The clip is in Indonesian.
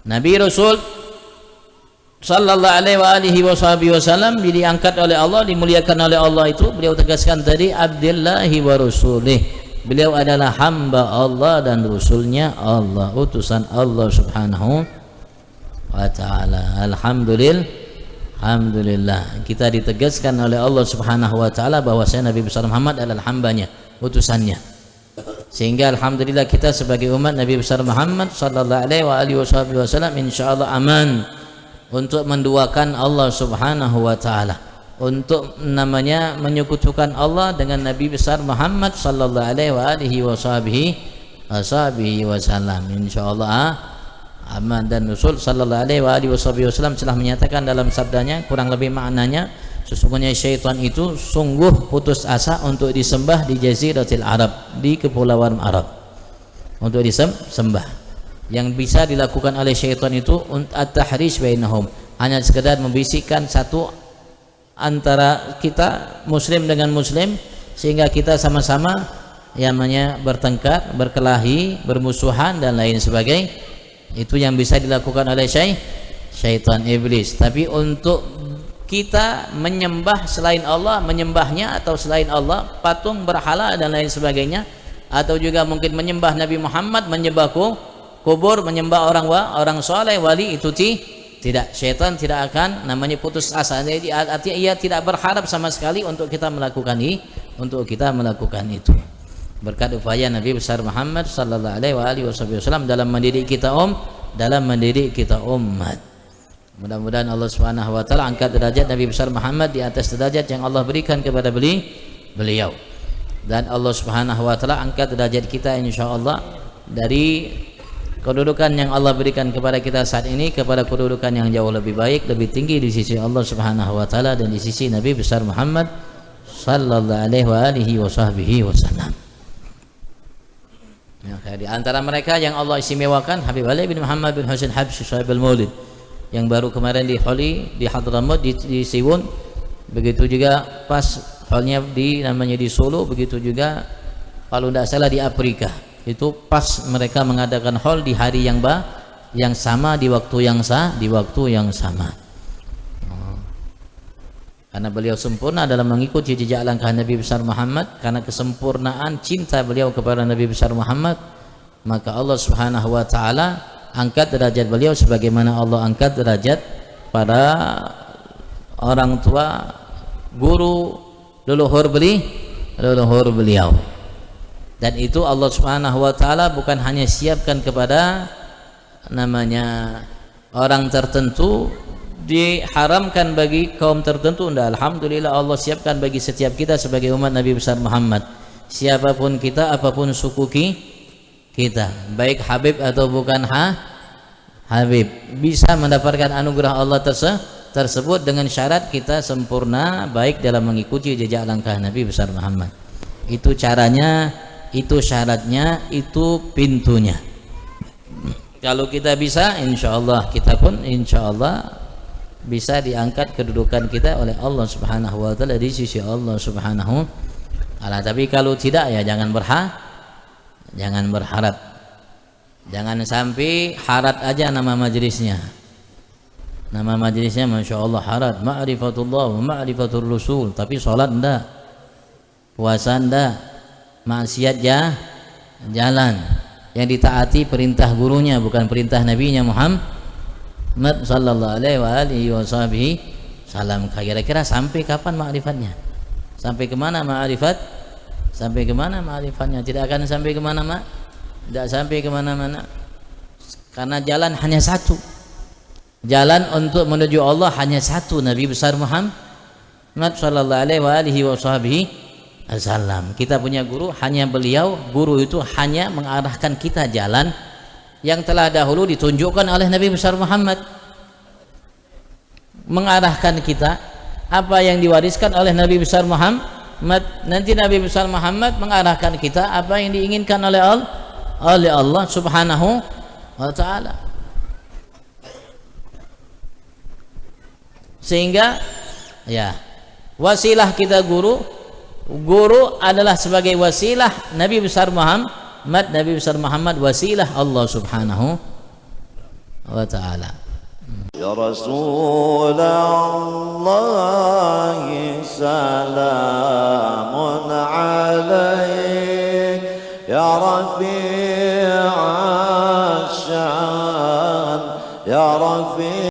Nabi Rasul sallallahu alaihi wasallam diangkat oleh Allah, dimuliakan oleh Allah. Itu beliau tegaskan tadi, abdillahi wa rasulih, beliau adalah hamba Allah dan rasulnya Allah, utusan Allah subhanahu wa ta'ala. Alhamdulillah, kita ditegaskan oleh Allah subhanahu wa ta'ala bahwasanya Nabi besar Muhammad adalah hambanya, utusannya. Sehingga alhamdulillah kita sebagai umat Nabi besar Muhammad sallallahu alaihi wasallam insyaallah aman untuk menduakan Allah subhanahu wa ta'ala, untuk namanya menyekutukan Allah dengan Nabi besar Muhammad sallallahu alaihi wasallam. Insyaallah aman. Dan Rasul sallallahu alaihi wasallam telah menyatakan dalam sabdanya, kurang lebih maknanya, sesungguhnya syaitan itu sungguh putus asa untuk disembah di Jaziratil Arab, di kepulauan Arab, untuk disembah. Yang bisa dilakukan oleh syaitan itu at-tahrish bainahum, hanya sekedar membisikkan satu antara kita muslim dengan muslim, sehingga kita sama-sama yang namanya bertengkar, berkelahi, bermusuhan dan lain sebagainya. Itu yang bisa dilakukan oleh syaitan iblis. Tapi untuk kita menyembah selain Allah, menyembahnya atau selain Allah, patung, berhala dan lain sebagainya, atau juga mungkin menyembah Nabi Muhammad, menyembah kubur, menyembah orang soleh, wali, itu tidak. Syaitan tidak akan namanya putus asa. Jadi artinya ia tidak berharap sama sekali untuk kita melakukan itu. Berkat upaya Nabi besar Muhammad sallallahu alaihi wasallam dalam mendidik kita umat. Mudah-mudahan Allah Subhanahu wa taala angkat derajat Nabi besar Muhammad di atas derajat yang Allah berikan kepada beliau. Dan Allah Subhanahu wa taala angkat derajat kita insyaallah dari kedudukan yang Allah berikan kepada kita saat ini kepada kedudukan yang jauh lebih baik, lebih tinggi di sisi Allah Subhanahu wa taala dan di sisi Nabi besar Muhammad sallallahu alaihi wasallam. Ya, di antara mereka yang Allah istimewakan Habib Ali bin Muhammad bin Husain Habsyi Sahibul Maulid yang baru kemarin di Hadramaut di Siwon, begitu juga pas halnya namanya di Solo, begitu juga kalau tidak salah di Afrika. Itu pas mereka mengadakan haul di hari yang sama, di waktu yang sama. Karena beliau sempurna dalam mengikuti jejak langkah Nabi besar Muhammad, karena kesempurnaan cinta beliau kepada Nabi besar Muhammad, maka Allah Subhanahu wa taala angkat derajat beliau sebagaimana Allah angkat derajat para orang tua, guru, leluhur beliau. Dan itu Allah Subhanahu wa taala bukan hanya siapkan kepada namanya orang tertentu, diharamkan bagi kaum tertentu. Alhamdulillah Allah siapkan bagi setiap kita sebagai umat Nabi besar Muhammad, siapapun kita, apapun suku kita, baik Habib atau bukan Habib, bisa mendapatkan anugerah Allah tersebut dengan syarat kita sempurna baik dalam mengikuti jejak langkah Nabi besar Muhammad. Itu caranya, itu syaratnya, itu pintunya. Kalau kita bisa, insyaallah kita pun insyaallah bisa diangkat kedudukan kita oleh Allah Subhanahu wa taala di sisi Allah Subhanahu wa taala. Tapi kalau tidak, ya jangan berharap. Jangan sampai harat aja nama majelisnya. Nama majelisnya Masya Allah harat, ma'rifatullah wa ma'rifatul Rasul, tapi sholat enggak, puasa enggak, maksiat jalan. Yang ditaati perintah gurunya, bukan perintah nabinya Muhammad sallallahu alaihi wasallam. Kira-kira sampai kapan ma'rifatnya? Sampai kemana ma'rifat? Sampai kemana ma'rifatnya? Tidak akan sampai kemana tidak sampai kemana-mana, karena jalan hanya satu. Jalan untuk menuju Allah hanya satu, Nabi besar Muhammad sallallahu alaihi wasallam. Kita punya guru, hanya beliau. Guru itu hanya mengarahkan kita jalan yang telah dahulu ditunjukkan oleh Nabi besar Muhammad, mengarahkan kita apa yang diwariskan oleh Nabi besar Muhammad. Nanti Nabi besar Muhammad mengarahkan kita apa yang diinginkan oleh Allah Subhanahu wa taala. Sehingga ya, wasilah kita guru adalah sebagai wasilah Nabi besar Muhammad, Nabi besar Muhammad wasilah Allah Subhanahu wa taala. Ya Rasulullah salamun alaik ya Rafi